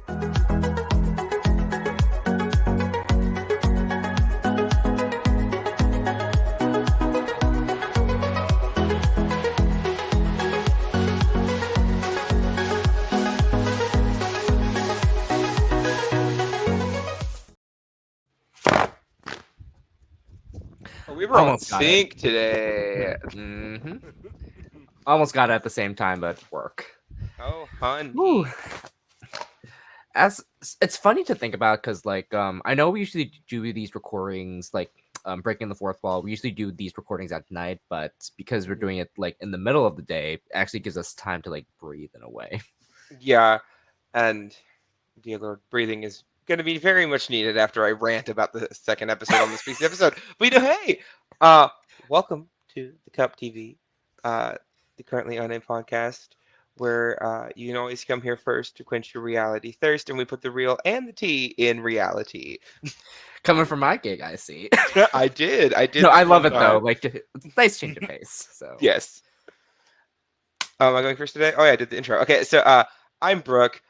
We were on sync today. Mm-hmm. Almost got it at the same time, but work. Oh, honey. Woo. As it's funny to think about because, like, I know we usually do these recordings, like, breaking the fourth wall. We usually do these recordings at night, but because we're doing it like in the middle of the day, it actually gives us time to like breathe in a way. Yeah, and dear Lord, breathing is going to be very much needed after I rant about the second episode on this week's episode. But hey, welcome to the Cup TV, the Currently Unnamed Podcast, where you can always come here first to quench your reality thirst, and we put the real and the tea in reality. Coming from my gig, I see. I did. No, I love it though. Like, it's nice change of pace. So yes. Am I going first today? Oh yeah, I did the intro. Okay, so I'm Brooke.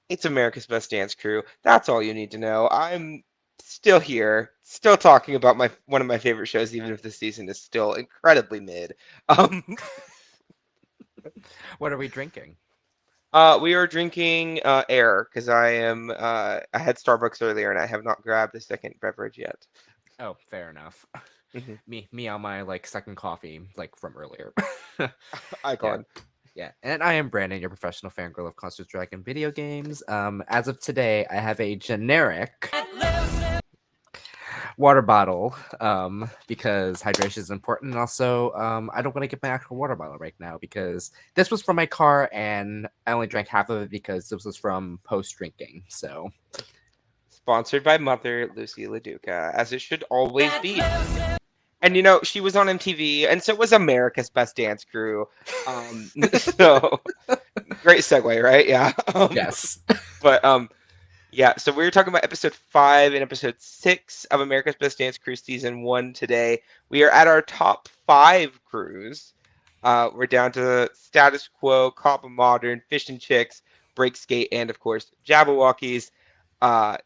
It's America's Best Dance Crew. That's all you need to know. I'm still here, still talking about one of my favorite shows, even if the season is still incredibly mid. What are we drinking? We are drinking air because I had Starbucks earlier and I have not grabbed a second beverage yet. Oh, fair enough. Mm-hmm. Me on my like second coffee, like from earlier. Icon. Yeah, and I am Brandon, your professional fangirl of Constant Dragon video games. As of today, I have a generic water bottle because hydration is important. And also, I don't want to get my actual water bottle right now because this was from my car and I only drank half of it because this was from post drinking. So, sponsored by Mother Lucy LaDuca, as it should always be. And she was on MTV, and so was America's Best Dance Crew. So great segue, right? Yeah. Yes. But yeah. So we were talking about episode 5 and episode 6 of America's Best Dance Crew season 1 today. We are at our top 5 crews. We're down to Status Quo, Cop of Modern, Fish and Chicks, Break Skate, and of course Jabberwockies,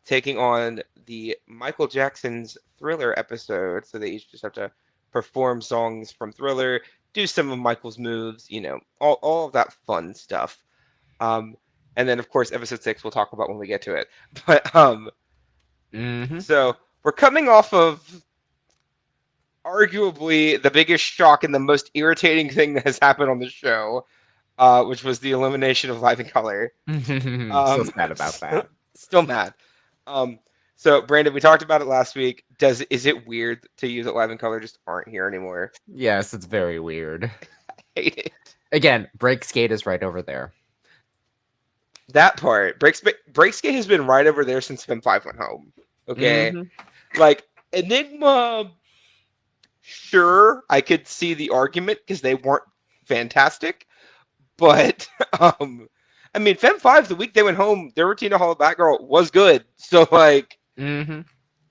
taking on the Michael Jackson's Thriller episode. So they each just have to perform songs from Thriller, do some of Michael's moves, all of that fun stuff. And then of course episode 6 we'll talk about when we get to it. But so we're coming off of arguably the biggest shock and the most irritating thing that has happened on the show, which was the elimination of Live in Color. So sad about that. Still mad. So Brandon, we talked about it last week. Is it weird to you that Live in Color just aren't here anymore? Yes, it's very weird. I hate it. Again, Break Skate is right over there. That part. Break Skate has been right over there since Fem 5 went home. Okay? Like, Enigma, sure, I could see the argument because they weren't fantastic. But, I mean, Fem 5, the week they went home, their routine to Hall of Batgirl was good. So, like,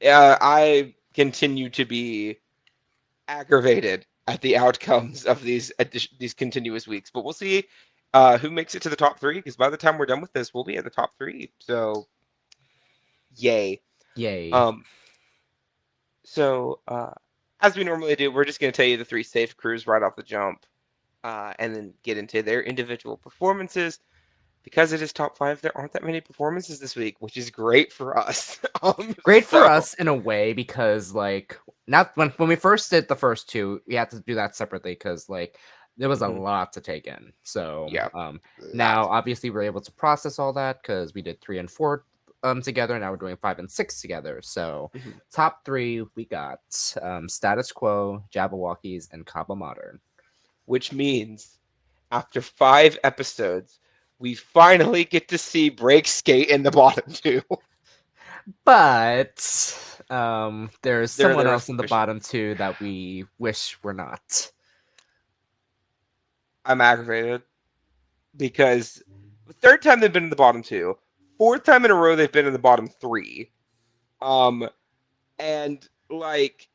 I continue to be aggravated at the outcomes of these continuous weeks. But we'll see who makes it to the top 3, because by the time we're done with this, we'll be at the top 3. So, yay. So, as we normally do, we're just going to tell you the 3 safe crews right off the jump, and then get into their individual performances. Because it is top 5, there aren't that many performances this week, which is great for us. Great for us in a way because, like, not when we first did the first 2, we had to do that separately because, like, there was a lot to take in. So, now obviously we're able to process all that because we did 3 and 4 together. Now we're doing 5 and 6 together. So, top 3 we got Status Quo, Jabberwockies, and Cabo Modern. Which means after 5 episodes, we finally get to see Break Skate in the bottom 2. But there's someone else in the bottom 2 that we wish were not. I'm aggravated because the 3rd time they've been in the bottom 2, 4th time in a row they've been in the bottom 3. And like,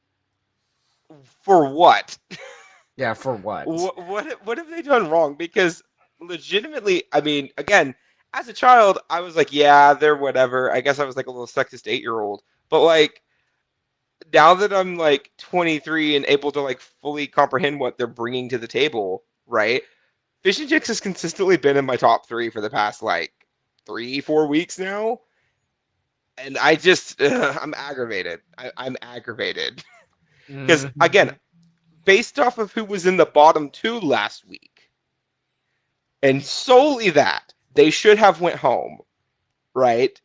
for what? Yeah, for what? What have they done wrong? Because legitimately, I mean, again, as a child, I was like, yeah, they're whatever. I guess I was like a little sexist 8-year-old. But like now that I'm like 23 and able to like fully comprehend what they're bringing to the table, right? Fish and Chicks has consistently been in my top 3 for the past like 3-4 weeks now. And I just, I'm aggravated. I'm aggravated. Because, again, based off of who was in the bottom 2 last week, and solely that, they should have went home, right?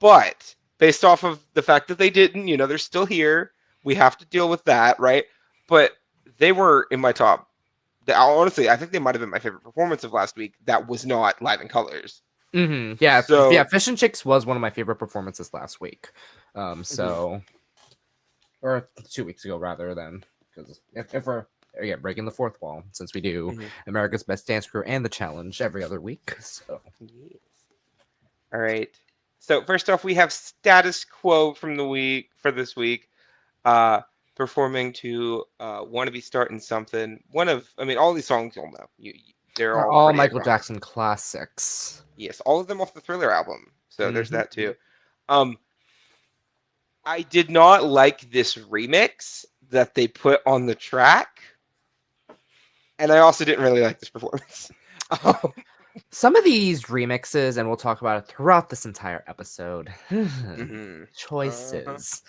But based off of the fact that they didn't, they're still here. We have to deal with that, right? But they were in my top. Honestly, I think they might have been my favorite performance of last week. That was not Live in Colors. Mm-hmm. Yeah, Fish and Chicks was one of my favorite performances last week. Or 2 weeks ago rather than, because if we're breaking the fourth wall, since we do America's Best Dance Crew and the challenge every other week. So yes. All right. So first off, we have Status Quo from this week, performing to "Wanna Be Starting Something." All these songs you'll know. They're all Michael Jackson classics. Yes, all of them off the Thriller album. So there's that too. I did not like this remix that they put on the track, and I also didn't really like this performance. Some of these remixes, and we'll talk about it throughout this entire episode. Choices.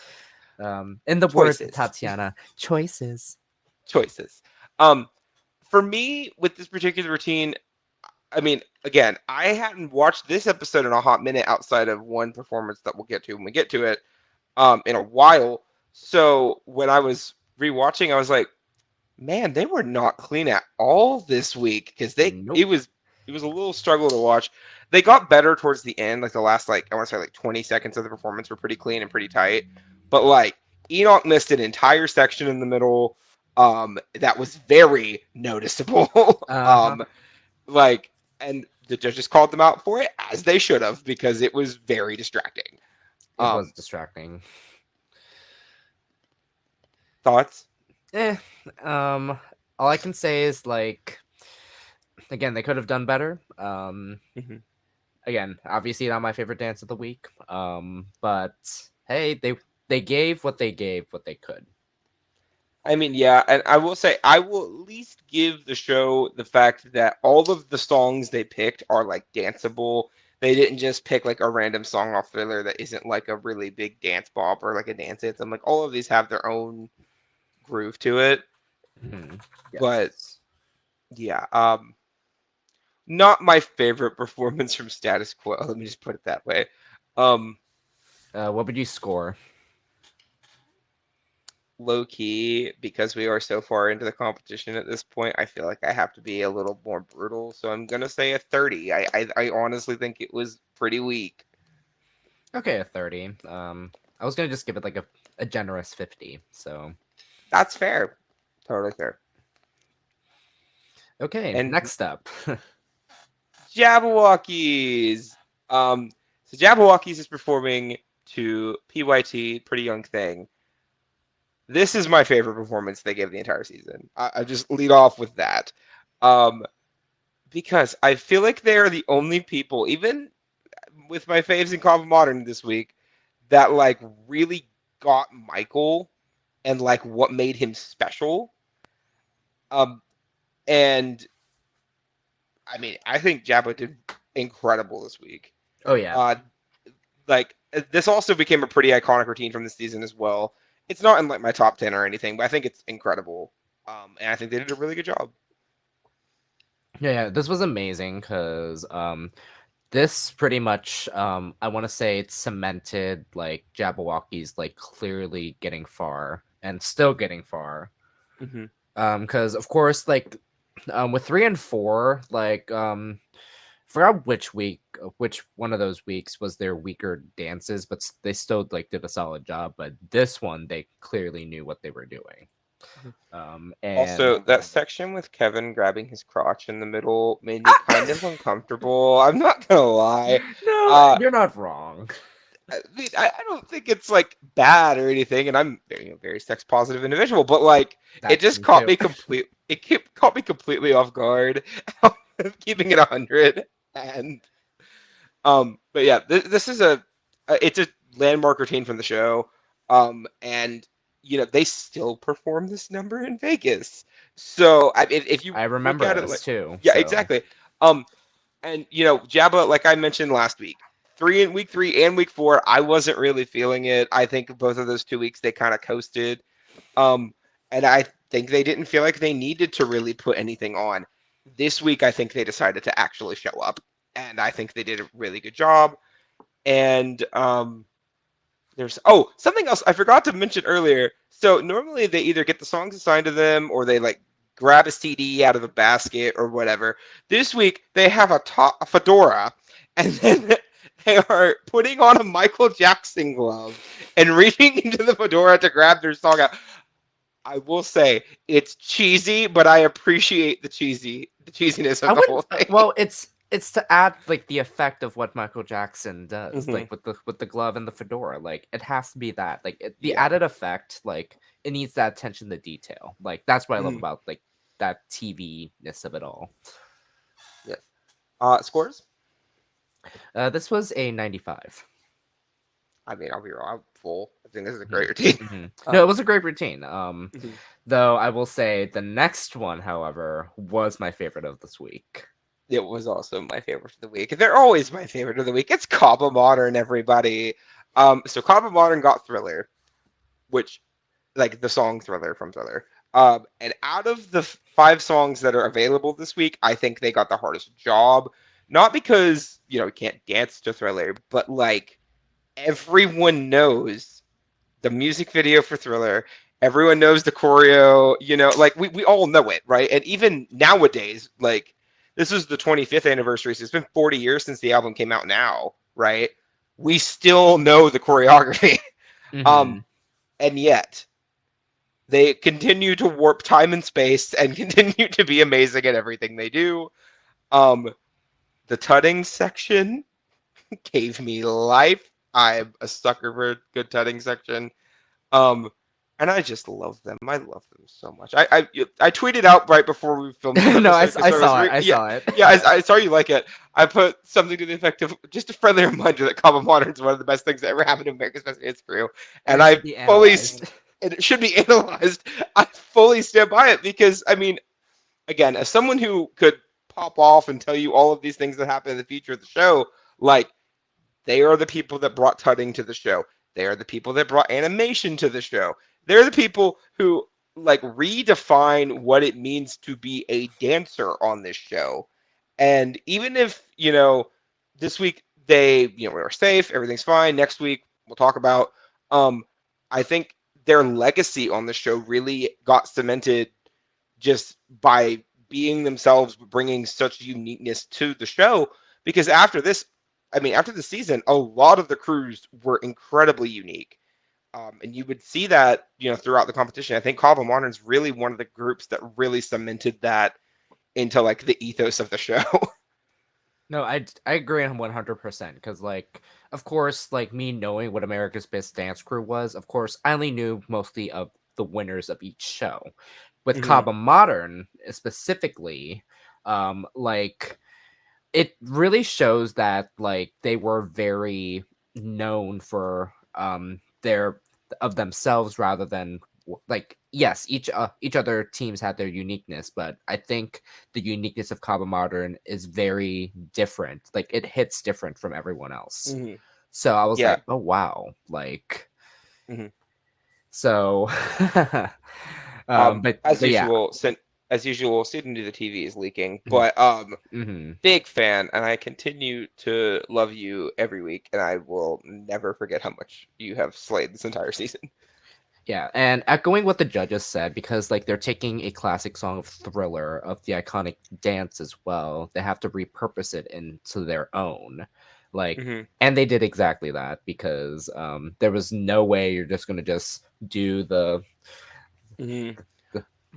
In the words of Tatiana, choices. For me, with this particular routine, again, I hadn't watched this episode in a hot minute outside of one performance that we'll get to when we get to it in a while. So when I was rewatching, I was like, man, they were not clean at all this week, because it was a little struggle to watch. They got better towards the end, like the last I want to say 20 seconds of the performance were pretty clean and pretty tight. But like Enoch missed an entire section in the middle that was very noticeable. And the judges called them out for it, as they should have, because it was very distracting. It was distracting. Thoughts? All I can say is, like, again, they could have done better. Again, obviously not my favorite dance of the week. But hey, they gave what they could. Yeah, and I will say, I will at least give the show the fact that all of the songs they picked are like danceable. They didn't just pick like a random song off Thriller that isn't like a really big dance bop or like a dance anthem. Like all of these have their own groove to it. Yes. But yeah, not my favorite performance from Status Quo. Let me just put it that way. What would you score? Low key, because we are so far into the competition at this point, I feel like I have to be a little more brutal. So I'm gonna say a 30. I honestly think it was pretty weak. Okay, a 30. I was gonna just give it like a generous 50. So that's fair. Totally fair. Okay, and next up, Jabberwockies. So Jabberwockies is performing to PYT, Pretty Young Thing. This is my favorite performance they gave the entire season. I just lead off with that. Because I feel like they are the only people, even with my faves in Combo Modern this week, that like really got Michael and like what made him special. And I think Jabba did incredible this week. Oh yeah. This also became a pretty iconic routine from this season as well. It's not in like my top 10 or anything, but I think it's incredible. And I think they did a really good job. Yeah, this was amazing because this pretty much I want to say it cemented like Jabberwockies like clearly getting far and still getting far. Because of course like with 3 and 4 like forgot which one of those weeks was their weaker dances, but they still like did a solid job. But this one, they clearly knew what they were doing. And also, that section with Kevin grabbing his crotch in the middle made me kind of uncomfortable. I'm not gonna lie. No, you're not wrong. I don't think it's like bad or anything, and I'm a very sex positive individual, but like it just caught me completely off guard. Keeping it 100. And But yeah, this is it's a landmark routine from the show. And they still perform this number in Vegas. So if you I look remember at it this too. yeah, So exactly. And Jabba, like I mentioned last week, week 3 and week 4, I wasn't really feeling it. I think both of those 2 weeks they kind of coasted. Um, and I think they didn't feel like they needed to really put anything on. This week, I think they decided to actually show up, and I think they did a really good job. And there's something else I forgot to mention earlier. So normally they either get the songs assigned to them or they like grab a CD out of a basket or whatever. This week they have a fedora, and then they are putting on a Michael Jackson glove and reaching into the fedora to grab their song out. I will say it's cheesy, but I appreciate the cheesiness of the whole thing. Well, it's to add like the effect of what Michael Jackson does, Mm-hmm. like with the glove and the fedora. Like it has to be that, like the added effect, like it needs that attention to detail. Like that's what I love about like that TV-ness of it all. Yes. Scores? This was a 95. I mean, I'll be real. I'm full. I think this is a great routine. Mm-hmm. No, it was a great routine. Though I will say the next one, however, was my favorite of this week. It was also my favorite of the week. They're always my favorite of the week. It's Kaba Modern, everybody. So Kaba Modern got Thriller, which, like the song Thriller from Thriller. And out of the 5 songs that are available this week, I think they got the hardest job. Not because, you can't dance to Thriller, but like everyone knows the music video for Thriller. Everyone knows the choreo, like we all know it, right? And even nowadays, like this is the 25th anniversary, so it's been 40 years since the album came out now, right? We still know the choreography. And yet they continue to warp time and space and continue to be amazing at everything they do. The tutting section gave me life. I'm a sucker for a good tutting section. And I just love them. I love them so much. I tweeted out right before we filmed this No, episode. I saw it. I saw it. Yeah, I saw you like it. I put something to the effect of just a friendly reminder that Kaba Modern is one of the best things that ever happened to America's Best Dance Crew. And I fully, it should be analyzed. I fully stand by it because, I mean, again, as someone who could pop off and tell you all of these things that happen in the future of the show, like, they are the people that brought tutting to the show. They are the people that brought animation to the show. They're the people who like redefine what it means to be a dancer on this show. And even if, this week they, were safe, everything's fine. Next week we'll talk about I think their legacy on the show really got cemented just by being themselves, bringing such uniqueness to the show. Because after this, after the season, a lot of the crews were incredibly unique. And you would see that, throughout the competition. I think Kaba Modern is really one of the groups that really cemented that into like the ethos of the show. No, I agree on 100% because, like, of course, like me knowing what America's Best Dance Crew was, of course, I only knew mostly of the winners of each show. With Kaba Modern specifically, like, it really shows that like they were very known for their of themselves rather than like yes each other teams had their uniqueness, but I think the uniqueness of Kaba Modern is very different. Like it hits different from everyone else. So I was like, oh wow, like so but usual, as usual, sitting to the TV is leaking, but big fan, and I continue to love you every week, and I will never forget how much you have slayed this entire season. Yeah, and echoing what the judges said, because like they're taking a classic song of Thriller of the iconic dance as well, they have to repurpose it into their own. Like, and they did exactly that because there was no way you're just gonna just do the.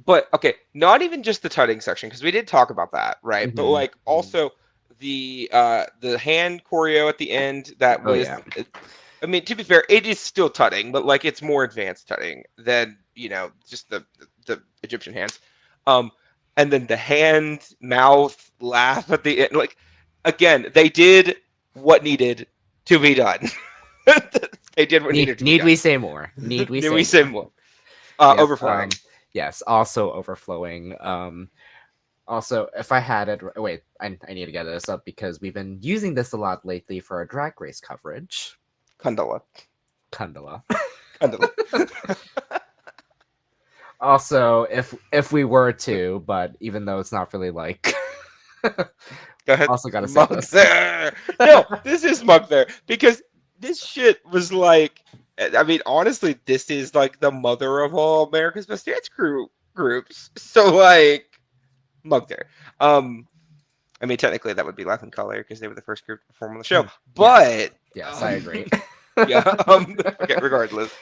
But okay, not even just the tutting section because we did talk about that, right? But like also the hand choreo at the end that was. I mean, to be fair, it is still tutting, but like it's more advanced tutting than just the Egyptian hands. And then the hand mouth laugh at the end. Like again, they did what needed to be done. They did what needed to be done. Need we say more? Need we say more? Yes, overflowing. Yes, also overflowing. Also, if I had it, wait, I need to get this up because we've been using this a lot lately for our Drag Race coverage. Kundala. Also, if we were to, but even though it's not really like, go ahead. Also gotta say this. There. No, this is Mug there because this shit was like. I mean, honestly, this is like the mother of all America's Best Dance groups. So like. Mug there. I mean, technically that would be Live in Color because they were the first group to perform on the show. But yes, I agree. Yeah. Okay. Regardless.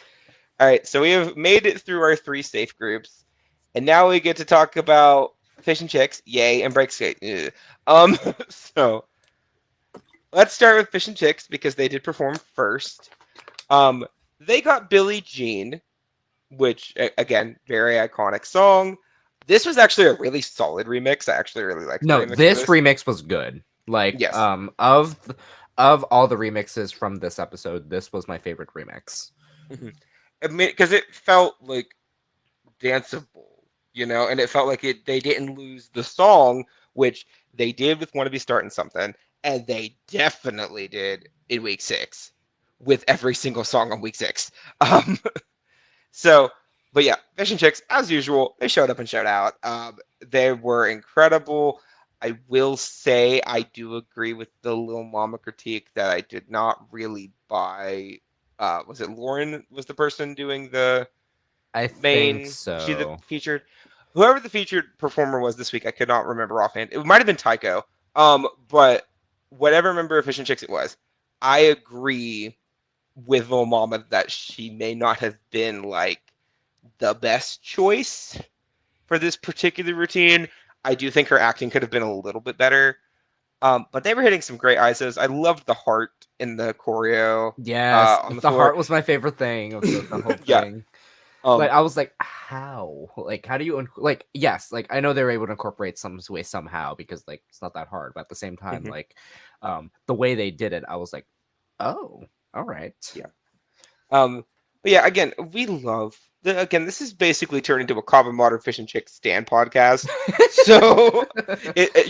All right. So we have made it through our 3 safe groups, and now we get to talk about Fish and Chicks, yay, and Break Skate. So let's start with Fish and Chicks because they did perform first. They got Billie Jean, which again, very iconic song. This was actually a really solid remix. I actually really liked the remix. This remix was good. Like, yes. Of all the remixes from this episode, this was my favorite remix. Mm-hmm. I mean, because it felt like danceable, and it felt like they didn't lose the song, which they did with "Wanna Be Starting Something," and they definitely did in week 6 with every single song on week 6. So. But yeah, Fish and Chicks, as usual, they showed up and showed out. They were incredible. I will say I do agree with the Lil Mama critique that I did not really buy. Was it Lauren was the person doing the main? Think so. She the featured. Whoever the featured performer was this week, I could not remember offhand. It might have been Tycho. But whatever member of Fish and Chicks it was, I agree with Lil Mama that she may not have been like the best choice for this particular routine. I do think her acting could have been a little bit better. But they were hitting some great ISOs. I loved the heart in the choreo. Yes, the heart was my favorite thing of the whole thing. Like I was like, how? Like, how do you yes, like I know they were able to incorporate some way somehow because like it's not that hard, but at the same time, like the way they did it, I was like, oh, all right. Yeah. But yeah, again, we love this is basically turned into a common modern Fish and Chicks stan podcast. So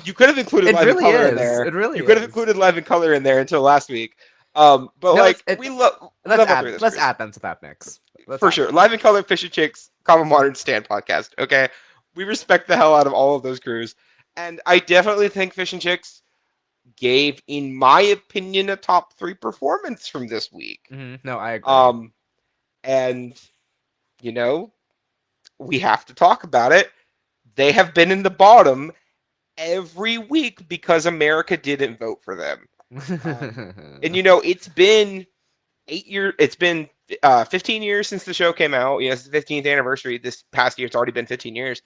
you could have included Live in Color in there. It really you could have included Live in Color in there until last week. But we love. Let's add them to that mix. For sure. Live in Color, Fish and Chicks, common modern stan podcast. Okay, we respect the hell out of all of those crews, and I definitely think Fish and Chicks gave, in my opinion, a top 3 performance from this week. No, I agree. And, we have to talk about it. They have been in the bottom every week because America didn't vote for them. And, it's been 8 years. It's been 15 years since the show came out. It's the 15th anniversary. This past year, it's already been 15 years.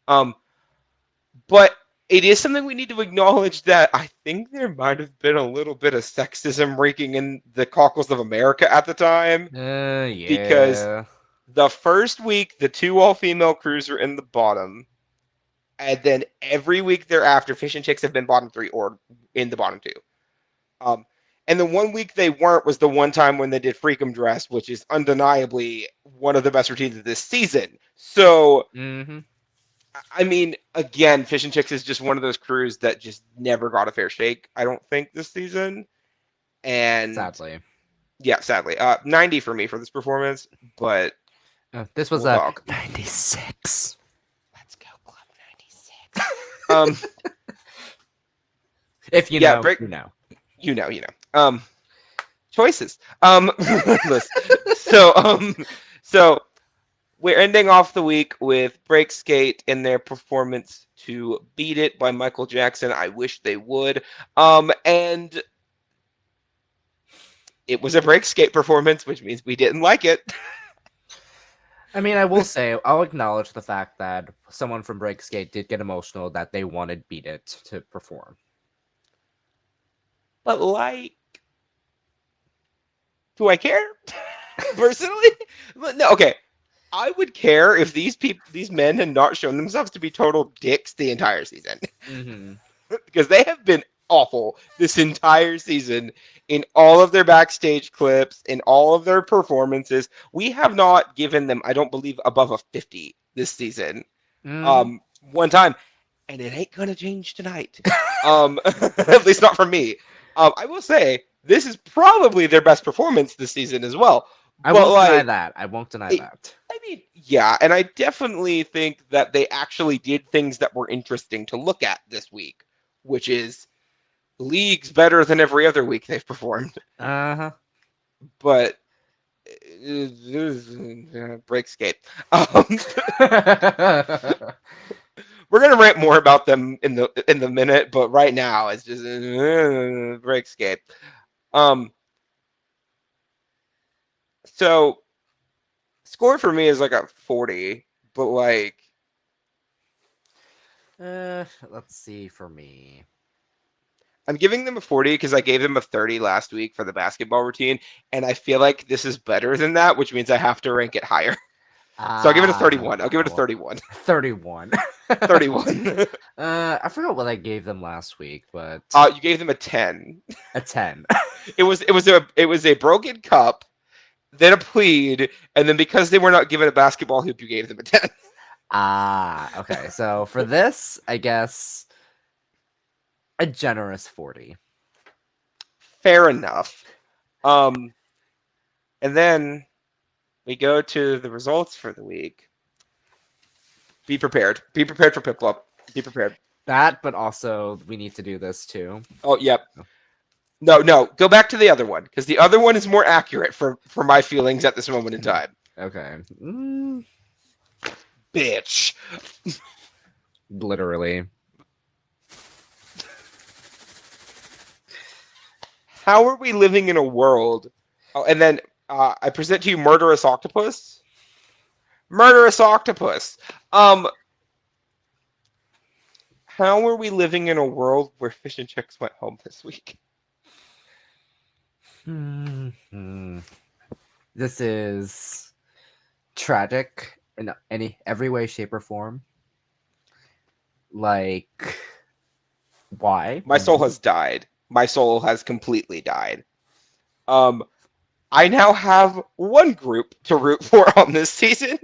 But it is something we need to acknowledge that I think there might have been a little bit of sexism raking in the cockles of America at the time. Yeah. Because the first week, the 2 all-female crews are in the bottom. And then every week thereafter, Fish and Chicks have been bottom 3 or in the bottom 2. And the one week they weren't was the one time when they did Freakum Dress, which is undeniably one of the best routines of this season. So... I mean, again, Fish and Chicks is just one of those crews that just never got a fair shake, I don't think, this season. And sadly. Yeah, sadly. 90 for me for this performance, but... this was a 96. Let's go, Club 96. If you know, you know. You know. Choices. So... We're ending off the week with Break Skate in their performance to Beat It by Michael Jackson. I wish they would. And it was a Break Skate performance, which means we didn't like it. I mean, I will say, I'll acknowledge the fact that someone from Break Skate did get emotional that they wanted Beat It to perform. But do I care? Personally? No, okay. I would care if these men had not shown themselves to be total dicks the entire season. Because they have been awful this entire season in all of their backstage clips, in all of their performances. We have not given them, I don't believe, above a 50 this season. One time, and it ain't gonna change tonight. At least not for me. I will say this is probably their best performance this season as well. I won't deny that. I won't deny that. I mean, yeah, and I definitely think that they actually did things that were interesting to look at this week, which is leagues better than every other week they've performed. But break skate. We're gonna rant more about them in the minute, but right now it's just break skate. So score for me is like a 40, but like let's see for me. I'm giving them a 40 because I gave them a 30 last week for the basketball routine, and I feel like this is better than that, which means I have to rank it higher. So I'll give it a 31. I'll give it a 31. 31. 31. I forgot what I gave them last week, but you gave them a 10. A 10. It was a broken cup, then a plead, and then because they were not given a basketball hoop, you gave them a 10. Okay. So for this, I guess a generous 40. Fair enough. And then we go to the results for the week. Be prepared. Be prepared for Piplup. Be prepared. That, but also we need to do this too. Oh, yep. No. Go back to the other one, because the other one is more accurate for my feelings at this moment in time. Okay. Bitch. Literally. How are we living in a world? Oh, and then I present to you Murderous Octopus. Murderous Octopus. How are we living in a world where Fish and Chicks went home this week? This is tragic in every way, shape, or form. Like, why? My soul has died. My soul has completely died. I now have one group to root for on this season.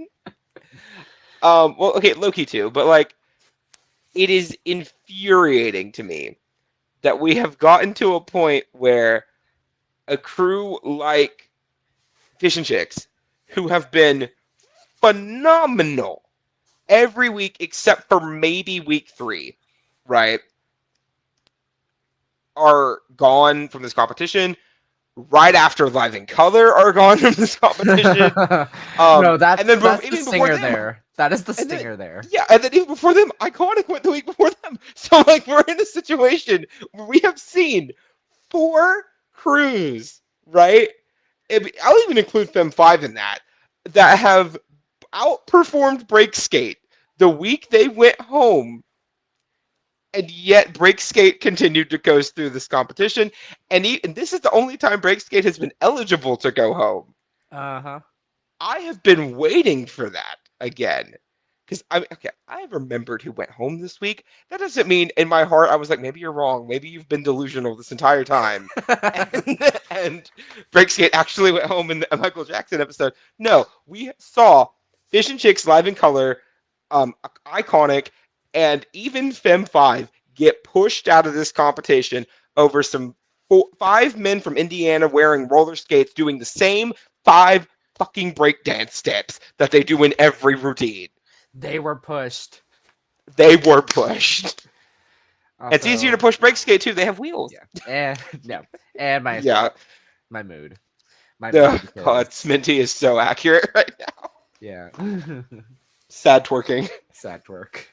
Well, okay, Loki too, but like, it is infuriating to me that we have gotten to a point where a crew like Fish and Chicks, who have been phenomenal every week except for maybe week 3, right, are gone from this competition. Right after Live in Color are gone from this competition. No, that's the stinger there. That is the stinger there. Yeah, and then even before them, Iconic went the week before them. So, like, we're in a situation where we have seen 4 crews, right? I'll even include Fem 5 in that have outperformed Break Skate the week they went home. And yet, Break Skate continued to coast through this competition, and this is the only time Break Skate has been eligible to go home. I have been waiting for that again, because I remembered who went home this week. That doesn't mean in my heart I was like, maybe you're wrong, maybe you've been delusional this entire time, and Break Skate actually went home in the Michael Jackson episode. No, we saw Fish and Chicks Live in Color, Iconic, and even Fem 5 get pushed out of this competition over some 5 men from Indiana wearing roller skates doing the same 5 fucking breakdance steps that they do in every routine. They were pushed. Also, it's easier to push break skate too. They have wheels. Yeah. And my mood. God, Sminty is so accurate right now. Yeah. Sad twerking. Sad twerk.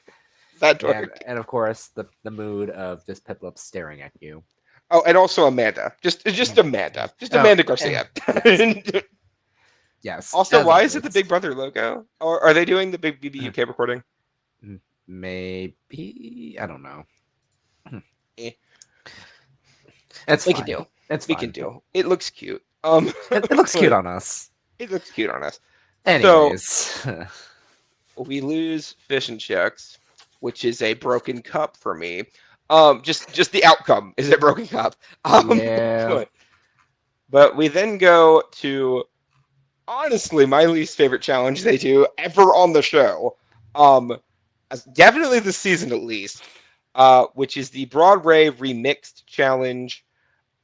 And of course, the mood of just Piplup staring at you. Oh, and also Amanda. Just Amanda. Just Amanda Garcia. Yes. Also, why is it the Big Brother logo? Or are they doing the Big BB UK recording? Maybe. I don't know. We can do. We can do. It looks cute. It looks cute on us. It looks cute on us. Anyways. So, we lose Fish and Chicks, which is a broken cup for me. Just the outcome is it broken up. Yeah. But we then go to honestly my least favorite challenge they do ever on the show. Definitely this season at least. Which is the Broadway Remixed Challenge.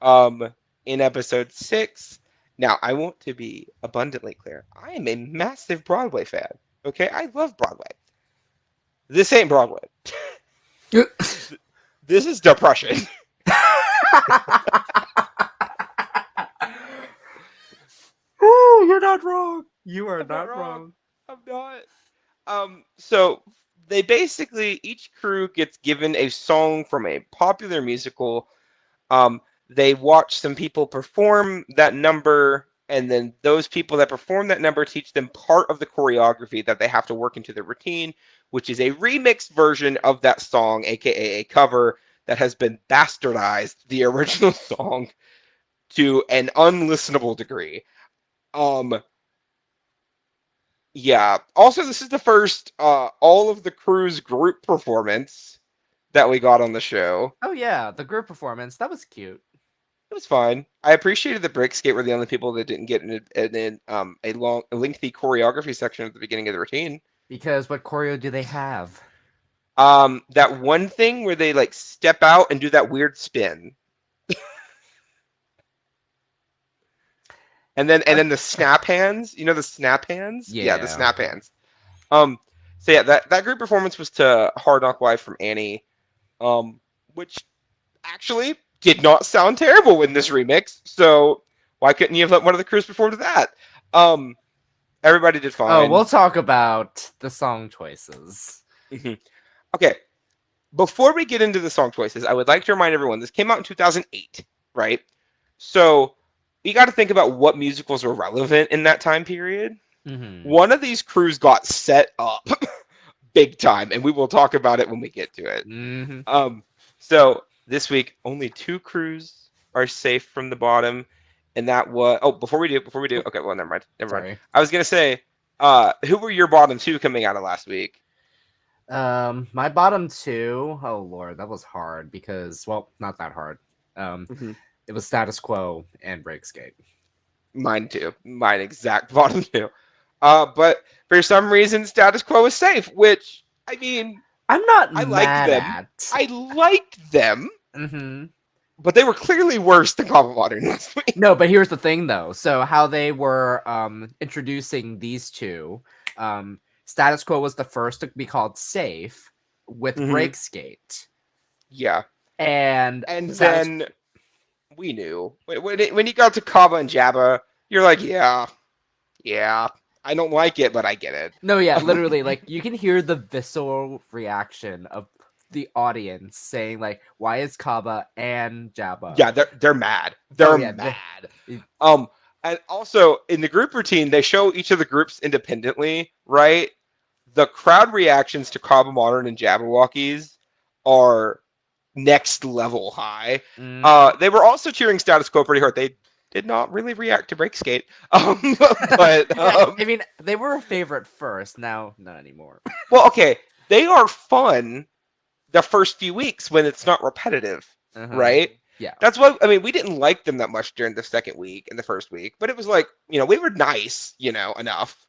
In episode 6. Now, I want to be abundantly clear. I am a massive Broadway fan. Okay, I love Broadway. This ain't Broadway. This is depression. Oh, you're not wrong. You are not wrong. I'm not. So they basically each crew gets given a song from a popular musical. They watch some people perform that number, and then those people that perform that number teach them part of the choreography that they have to work into their routine, which is a remixed version of that song, aka a cover that has been bastardized the original song to an unlistenable degree. Yeah. Also, this is the first all of the crew's group performance that we got on the show. Oh yeah, the group performance, that was cute. It was fine. I appreciated the break skate were the only people that didn't get a lengthy choreography section at the beginning of the routine. Because what choreo do they have? That one thing where they like step out and do that weird spin. and then the snap hands. You know the snap hands? Yeah, the snap hands. So yeah, that group performance was to Hard Knock Life from Annie, which actually did not sound terrible in this remix. So why couldn't you have let one of the crews perform to that? Everybody did fine. Oh, we'll talk about the song choices. Mm-hmm. Okay. Before we get into the song choices, I would like to remind everyone this came out in 2008, right? So you got to think about what musicals were relevant in that time period. Mm-hmm. One of these crews got set up big time, and we will talk about it when we get to it. Mm-hmm. So this week, only 2 crews are safe from the bottom, and that was before we do. Okay, well, never mind. I was gonna say, who were your bottom 2 coming out of last week? My bottom 2. Oh Lord, that was hard because, well, not that hard. It was Status Quo and Breakskate. Mine too. Mine exact bottom 2. But for some reason, Status Quo is safe, which I mean, I'm not. I liked them. I liked them. Mm-hmm. But they were clearly worse than Combat Modern this week. No, but here's the thing, though. So how they were introducing these two, Status Quo was the first to be called Safe with Breakskate. Yeah. And then we knew. When you got to Kaba and Jabba, you're like, yeah. I don't like it, but I get it. No, yeah, literally, like, you can hear the visceral reaction of the audience saying, like, why is Kaba and Jabba? Yeah, they're mad. They're mad. And also, in the group routine, they show each of the groups independently, right? The crowd reactions to Kaba Modern and Jabberwockies are next level high. They were also cheering Status Quo pretty hard. They did not really react to Breakskate. But I mean, they were a favorite first. Now, not anymore. Well, okay. They are fun the first few weeks when it's not repetitive, right? Yeah. That's why, I mean, we didn't like them that much during the second week and the first week, but it was like, we were nice, enough.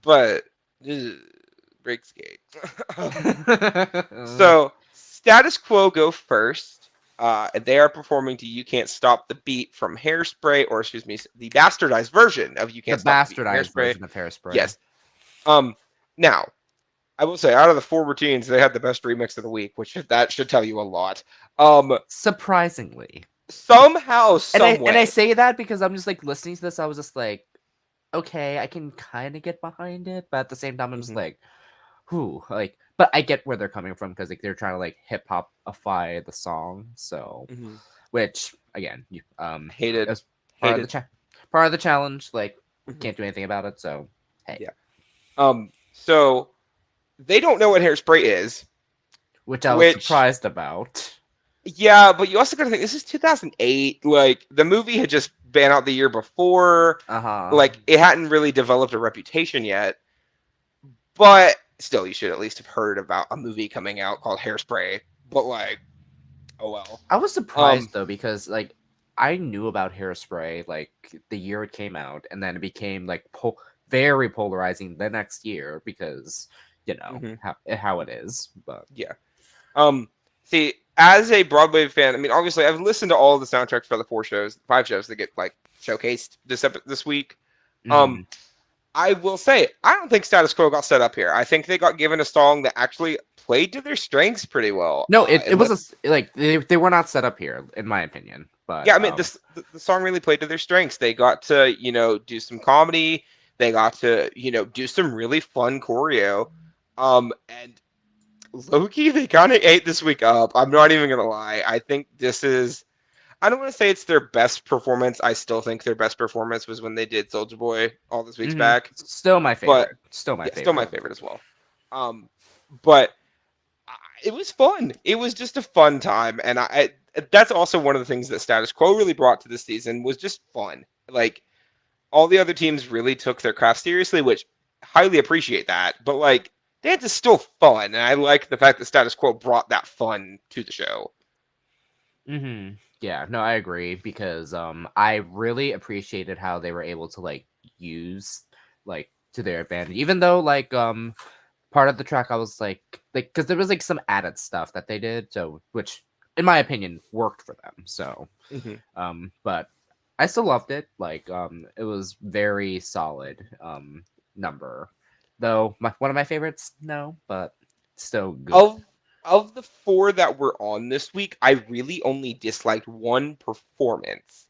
But, Breakskate. So, Status Quo go first. They are performing to You Can't Stop the Beat from Hairspray, or excuse me, the bastardized version of You Can't Stop the Beat. The bastardized version of Hairspray. Yes. Now, I will say, out of the 4 routines, they had the best remix of the week, which that should tell you a lot. Surprisingly. Somehow, someway. And I say that because I'm just, like, listening to this, I was just like, okay, I can kind of get behind it, but at the same time, I'm just like, whew, like, but I get where they're coming from because, like, they're trying to, like, hip-hopify the song, so, which, again, hated. As part of the challenge, like, can't do anything about it, so, hey. Yeah. So, they don't know what Hairspray is. Which I was surprised about. Yeah, but you also got to think, this is 2008. Like, the movie had just been out the year before. Like, it hadn't really developed a reputation yet. But still, you should at least have heard about a movie coming out called Hairspray but like, oh well. I was surprised though because like I knew about Hairspray like the year it came out, and then it became like very polarizing the next year because how it is. But yeah. See, as a Broadway fan, I mean, obviously, I've listened to all the soundtracks for the 5 shows that get like showcased this week. mm-hmm. I will say, I don't think Status Quo got set up here. I think they got given a song that actually played to their strengths pretty well. No, it was like they were not set up here, in my opinion. But yeah, I mean, the song really played to their strengths. They got to do some comedy. They got to do some really fun choreo. And low-key, they kind of ate this week up. I'm not even gonna lie. I think this is. I don't want to say it's their best performance. I still think their best performance was when they did Soldier Boy all those weeks back. Still my favorite. Still my favorite as well. But it was fun. It was just a fun time, and that's also one of the things that Status Quo really brought to this season was just fun. Like all the other teams really took their craft seriously, which highly appreciate that. But like dance is still fun, and I like the fact that Status Quo brought that fun to the show. Yeah, no, I agree because I really appreciated how they were able to like use like to their advantage, even though like part of the track I was like because there was like some added stuff that they did, so which in my opinion worked for them. So but I still loved it. Like it was very solid number, though one of my favorites. No, but still good. Of the 4 that were on this week, I really only disliked one performance.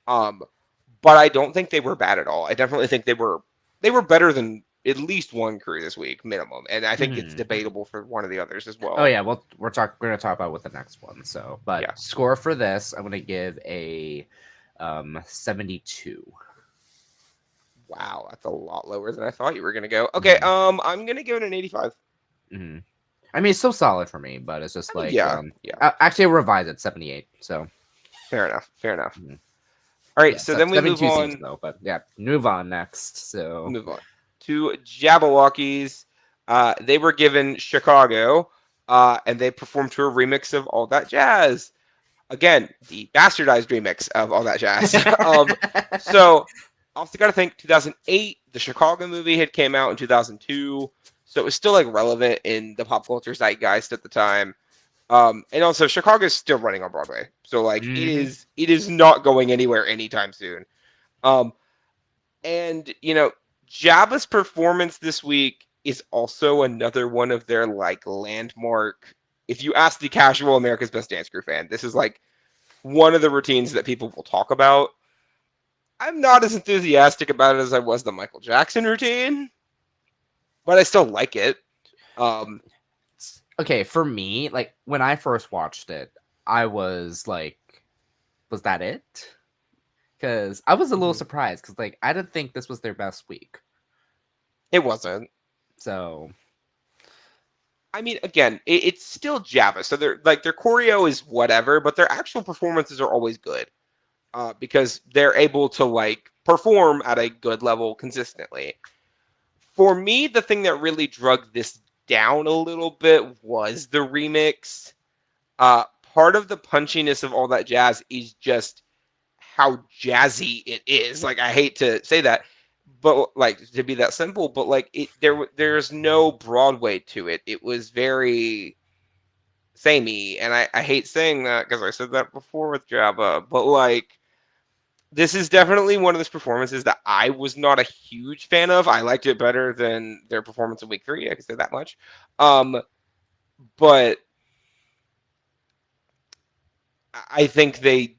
But I don't think they were bad at all. I definitely think they were better than at least one crew this week, minimum. And I think it's debatable for one of the others as well. Oh yeah, well we're gonna talk about with the next one. So, but score for this, I'm gonna give a 72. Wow, that's a lot lower than I thought you were gonna go. Okay, I'm gonna give it an 85. I mean, it's still solid for me, but it's just like actually, I revised it 78. So fair enough. All right, so then we move on. Though, but yeah, move on next. So move on to Jabberwockies. They were given Chicago, and they performed to a remix of All That Jazz. Again, the bastardized remix of All That Jazz. So also got to think 2008, the Chicago movie had came out in 2002. So it was still like relevant in the pop culture zeitgeist at the time. And also Chicago's still running on Broadway. So like it is not going anywhere anytime soon. And Jabba's performance this week is also another one of their like landmark. If you ask the casual America's Best Dance Crew fan, this is like one of the routines that people will talk about. I'm not as enthusiastic about it as I was the Michael Jackson routine, but I still like it. Okay, for me, like when I first watched it, I was like, was that it? Because I was a little surprised because like I didn't think this was their best week. It wasn't. So I mean, again, it's still Java, so their choreo is whatever, but their actual performances are always good, because they're able to like perform at a good level consistently. For me, the thing that really drug this down a little bit was the remix. Part of the punchiness of All That Jazz is just how jazzy it is. Like, I hate to say that, but like to be that simple, but like there's no Broadway to it. It was very samey, and I hate saying that because I said that before with Jabba, but like this is definitely one of those performances that I was not a huge fan of. I liked it better than their performance in week 3. I can say that much. But I think they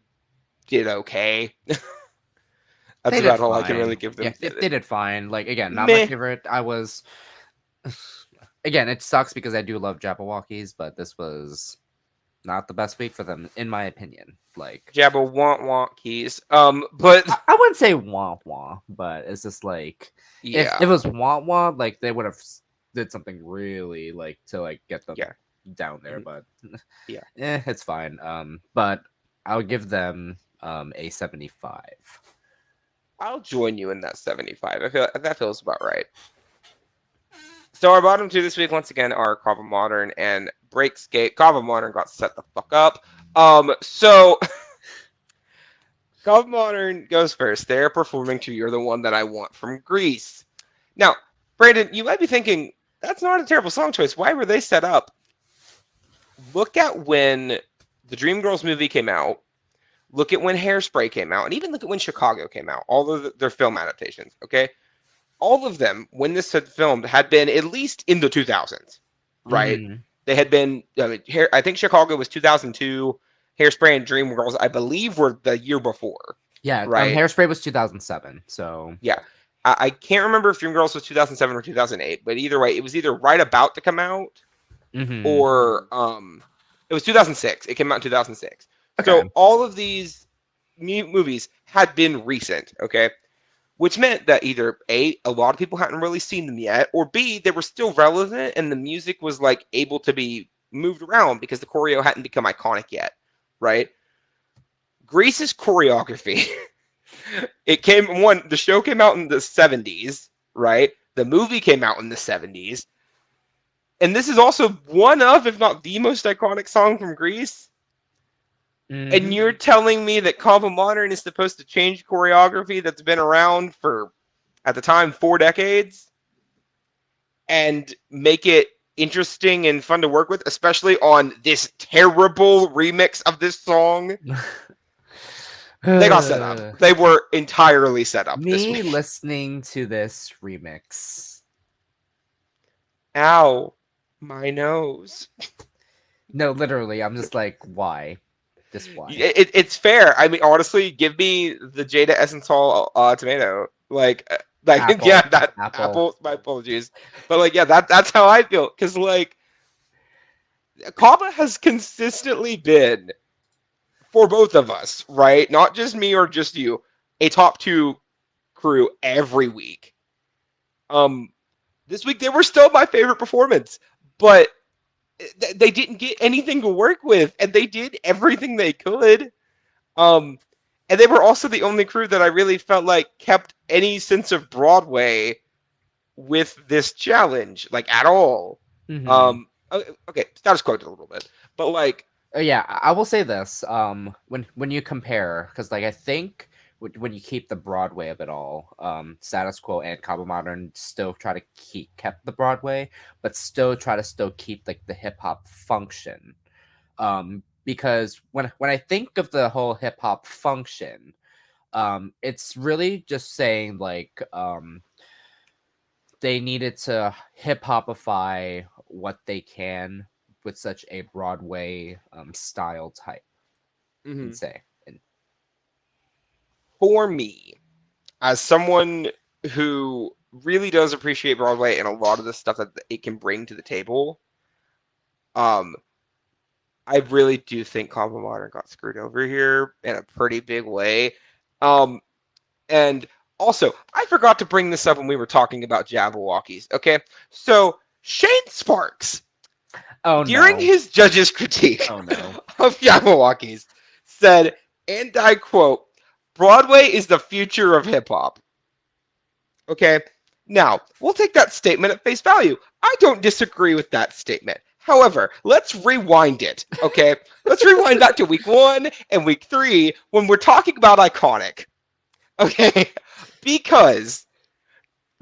did okay. That's about all I can really give them. Yeah, they did fine. Like, again, not my favorite. I was... Again, it sucks because I do love Jabberwockies, but this was not the best week for them, in my opinion. Like Jabberwockies. But I wouldn't say wah, but it's just like... Yeah. If it was wah, like, they would have did something really, like, to, like, get them down there, but... Yeah. It's fine. But I'll give them a 75. I'll join you in that 75. I feel that feels about right. So our bottom 2 this week, once again, are Cobble Modern and Breakskate. Kava Modern got set the fuck up. So Kava Modern goes first. They're performing to You're the One That I Want from Greece. Now, Brandon, you might be thinking, that's not a terrible song choice. Why were they set up? Look at when the Dreamgirls movie came out. Look at when Hairspray came out. And even look at when Chicago came out. All of their film adaptations, okay? All of them, when this had filmed, had been at least in the 2000s, right? Mm-hmm. They had been, I think Chicago was 2002. Hairspray and Dreamgirls, I believe, were the year before. Yeah, right? Hairspray was 2007, so... Yeah. I can't remember if Dreamgirls was 2007 or 2008, but either way, it was either right about to come out, or it was 2006. It came out in 2006. Okay. So all of these movies had been recent, okay? Which meant that either A, a lot of people hadn't really seen them yet, or B, they were still relevant and the music was like able to be moved around because the choreo hadn't become iconic yet, right? Greece's choreography, the show came out in the 70s, right? The movie came out in the 70s. And this is also one of, if not the most iconic song from Greece. Mm-hmm. And you're telling me that Kava Modern is supposed to change choreography that's been around for, at the time, 4 decades? And make it interesting and fun to work with, especially on this terrible remix of this song? They got set up. They were entirely set up. Me listening to this remix. Ow. My nose. No, literally, I'm just like, why? Just why? It's fair. I mean, honestly, give me the Jada Essence Hall tomato. Apple. Yeah, that apple. My apologies, but that's how I feel. Because Kava has consistently been, for both of us, right? Not just me or just you, a top 2 crew every week. This week they were still my favorite performance, but they didn't get anything to work with, and they did everything they could. And they were also the only crew that I really felt like kept any sense of Broadway with this challenge, at all. Mm-hmm. Okay, status quo a little bit, but yeah, I will say this. When you compare, because I think when you keep the Broadway of it all, Status Quo and Kava Modern still try to kept the Broadway, but still try to keep the hip hop function. Because when I think of the whole hip hop function, it's really just saying they needed to hip hopify what they can with such a Broadway style type. Mm-hmm. I'd say. For me, as someone who really does appreciate Broadway and a lot of the stuff that it can bring to the table, I really do think Kava Modern got screwed over here in a pretty big way. And also, I forgot to bring this up when we were talking about Jabberwockies. Okay, so Shane Sparks, during his judge's critique of Jabberwockies, said, and I quote, "Broadway is the future of hip-hop." Okay, now, we'll take that statement at face value. I don't disagree with that statement. However, let's rewind it, okay? Let's rewind back to week 1 and week 3 when we're talking about iconic, okay? Because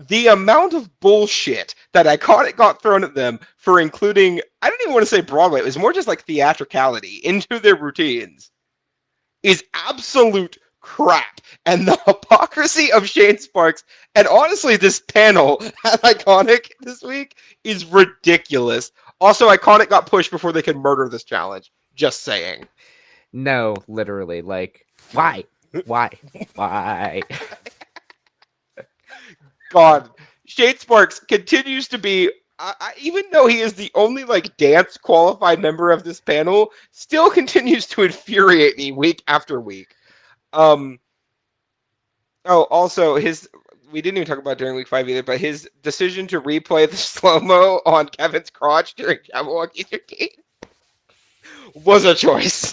the amount of bullshit that Iconic got thrown at them for including, I don't even want to say Broadway, it was more just theatricality into their routines, is absolute crap. And the hypocrisy of Shane Sparks, and honestly this panel at Iconic this week, is ridiculous. Also, Iconic got pushed before they could murder this challenge. Just saying. No, literally. Why? Why? God. Shane Sparks continues to be, even though he is the only dance qualified member of this panel, still continues to infuriate me week after week. Also we didn't even talk about during week 5 either, but his decision to replay the slow-mo on Kevin's crotch during Jabberwocky's routine was a choice.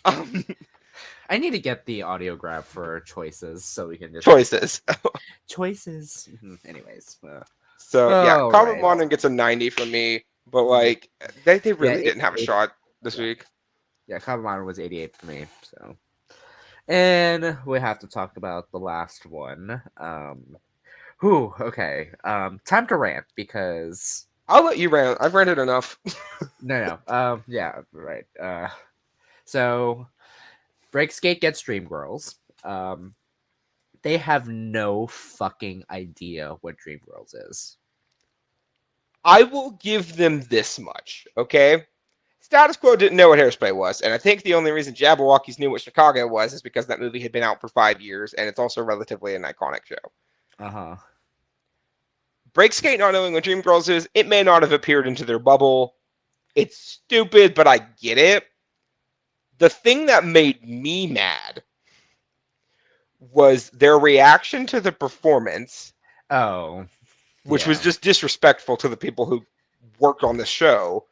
I need to get the audio grab for choices so we can just... Choices. Anyways. So, yeah, Kava Modern gets a 90 from me, But like they really didn't have a shot this week. Yeah, Katamari was 88 for me. So, and we have to talk about the last one. Okay. Time to rant because I'll let you rant. I've ranted enough. no. Yeah, right. So Breakskate gets Dream Girls. They have no fucking idea what Dream Girls is. I will give them this much, okay? Status Quo didn't know what Hairspray was, and I think the only reason Jabberwockies knew what Chicago was is because that movie had been out for 5 years, and it's also relatively an iconic show. Uh-huh. Breakskate not knowing what Dreamgirls is, it may not have appeared into their bubble. It's stupid, but I get it. The thing that made me mad was their reaction to the performance. Oh. Which was just disrespectful to the people who worked on the show.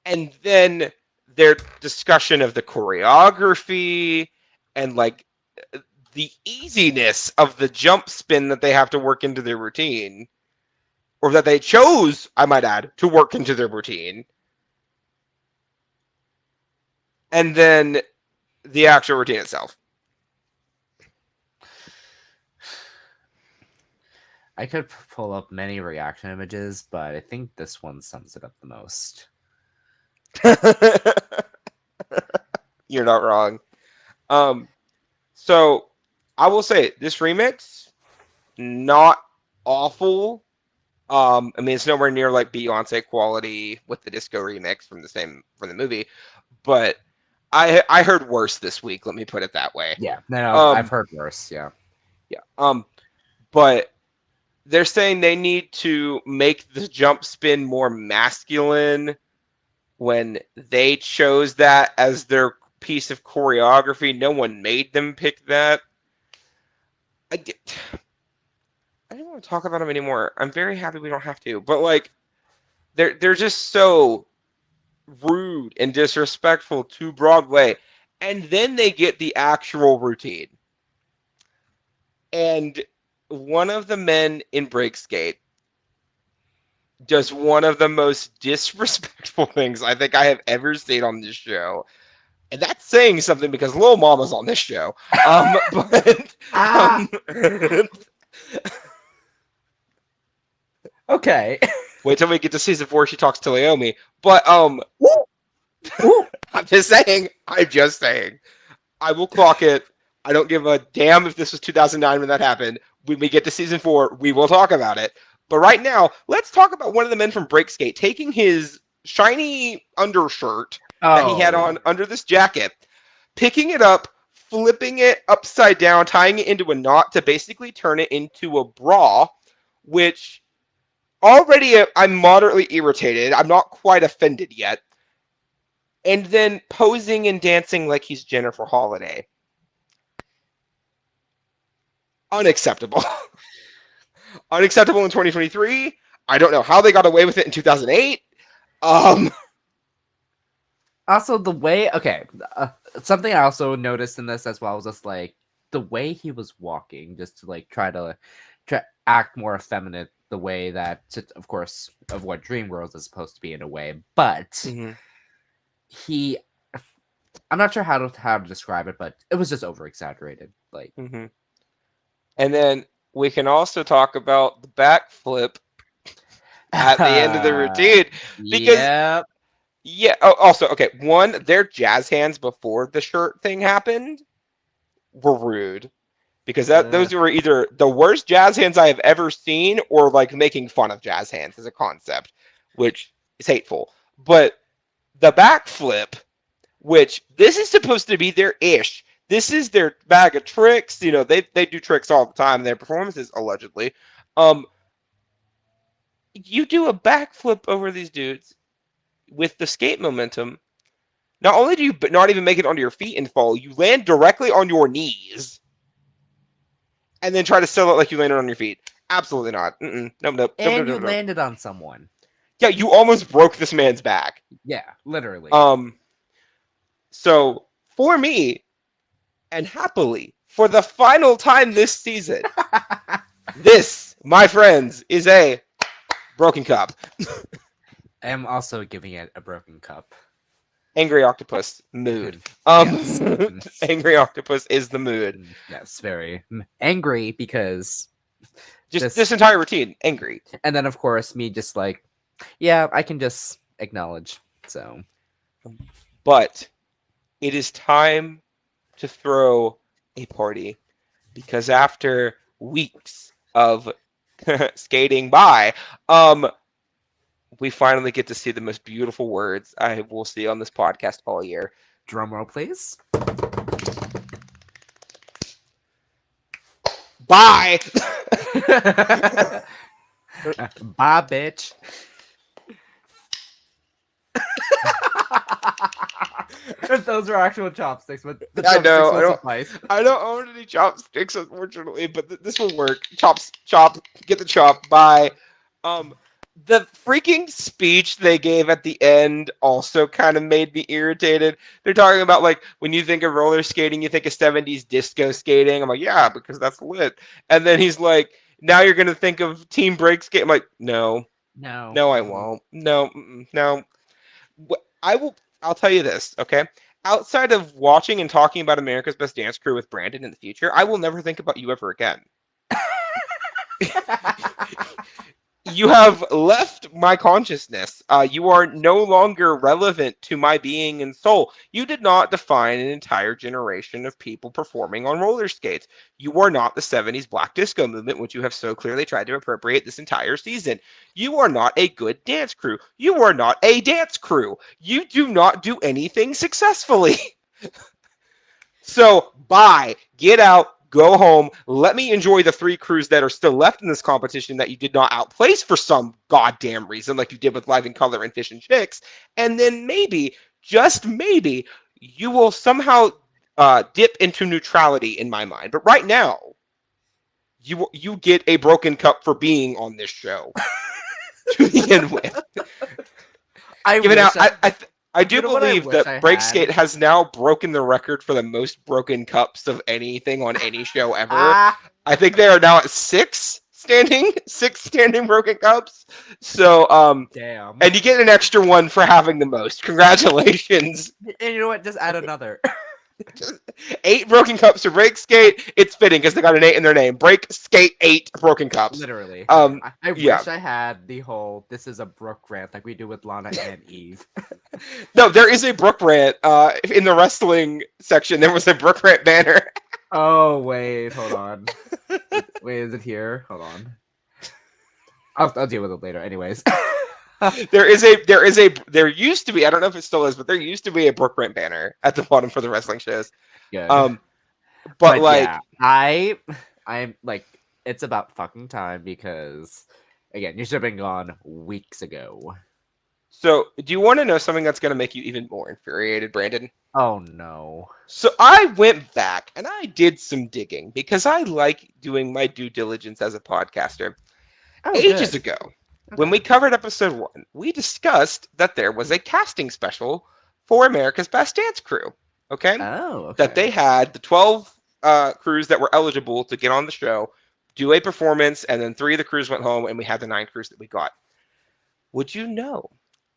And then their discussion of the choreography and like the easiness of the jump spin that they have to work into their routine, or that they chose, I might add, to work into their routine. And then the actual routine itself. I could pull up many reaction images, but I think this one sums it up the most. You're not wrong. So I will say this remix, not awful. I mean, it's nowhere near like Beyonce quality with the disco remix from the movie, but I heard worse this week. Let me put it that way. Yeah, no, I've heard worse. Yeah. But they're saying they need to make the jump spin more masculine when they chose that as their piece of choreography. No one made them pick that. I don't want to talk about them anymore. I'm very happy we don't have to. But like, they're just so rude and disrespectful to Broadway. And then they get the actual routine. And one of the men in Breakskate does one of the most disrespectful things I think I have ever seen on this show. And that's saying something because Lil Mama's on this show. Okay. Wait till we get to season 4. She talks to Leomi. But I'm just saying. I will clock it. I don't give a damn if this was 2009 when that happened. When we get to season 4, we will talk about it. But right now, let's talk about one of the men from Breakskate taking his shiny undershirt that he had on under this jacket, picking it up, flipping it upside down, tying it into a knot to basically turn it into a bra, which already I'm moderately irritated. I'm not quite offended yet. And then posing and dancing like he's Jennifer Holliday. Unacceptable. Unacceptable in 2023. I don't know how they got away with it in 2008. Also, the way something I also noticed in this as well was just like the way he was walking, just to like try to act more effeminate, the way that, of course, of what Dreamgirls is supposed to be in a way, but I'm not sure how to describe it, but it was just over exaggerated, like. And then we can also talk about the backflip at the end of the routine. Because, yeah. Oh, also, okay. One, their jazz hands before the shirt thing happened were rude. Because those were either the worst jazz hands I have ever seen or like making fun of jazz hands as a concept, which is hateful. But the backflip, which this is supposed to be their ish. This is their bag of tricks. You know, they do tricks all the time in their performances, allegedly. You do a backflip over these dudes with the skate momentum. Not only do you not even make it onto your feet and fall, you land directly on your knees. And then try to sell it like you landed on your feet. Absolutely not. Nope. And you landed on someone. Yeah, you almost broke this man's back. Yeah, literally. So, for me, and happily, for the final time this season, this, my friends, is a broken cup. I'm also giving it a broken cup. Angry octopus mood. Yes. Angry octopus is the mood. Yes, very angry because just this entire routine, angry. And then of course me just like, yeah, I can just acknowledge. So, but it is time to throw a party because after weeks of skating by, we finally get to see the most beautiful words I will see on this podcast all year. Drum roll, please. Bye. Bye, bitch. Those are actual chopsticks, but the I know. I don't own any chopsticks, unfortunately, but this will work. Chop, get the chop. Bye. The freaking speech they gave at the end also kind of made me irritated. They're talking about, like, when you think of roller skating, you think of 70s disco skating. I'm like, yeah, because that's lit. And then he's like, now you're going to think of team break skate. I'm like, no, I won't. No. I'll tell you this, okay? Outside of watching and talking about America's Best Dance Crew with Brandon in the future, I will never think about you ever again. You have left my consciousness. You are no longer relevant to my being and soul. You did not define an entire generation of people performing on roller skates. You are not the 70s black disco movement, which you have so clearly tried to appropriate this entire season. You are not a good dance crew. You are not a dance crew. You do not do anything successfully. So, bye. Get out. Go home. Let me enjoy the 3 crews that are still left in this competition that you did not outplace for some goddamn reason, like you did with Live in Color and Fish and Chicks. And then maybe, just maybe, you will somehow dip into neutrality in my mind. But right now, you get a broken cup for being on this show to begin with. I do believe that Breakskate has now broken the record for the most broken cups of anything on any show ever. I think they are now at 6 standing broken cups. So, damn. And you get an extra one for having the most. Congratulations. And you know what? Just add another. 8 broken cups for Breakskate. It's fitting because they got an 8 in their name. Breakskate 8 broken cups. Literally. I wish I had the whole "this is a Brooke" rant like we do with Lana and Eve. No, there is a Brooke rant. In the wrestling section, there was a Brooke rant banner. Oh wait, hold on. Wait, is it here? Hold on. I'll deal with it later. Anyways. There used to be, I don't know if it still is, but there used to be a Brooke rant banner at the bottom for the wrestling shows. Good. But like, yeah, I'm like, it's about fucking time because, again, you should have been gone weeks ago. So, do you want to know something that's going to make you even more infuriated, Brandon? Oh no. So I went back and I did some digging because I like doing my due diligence as a podcaster. Ages ago. When we covered episode 1, we discussed that there was a casting special for America's Best Dance Crew. Okay? Oh, okay. That they had the 12 crews that were eligible to get on the show, do a performance, and then 3 of the crews went home, and we had the 9 crews that we got. Would you know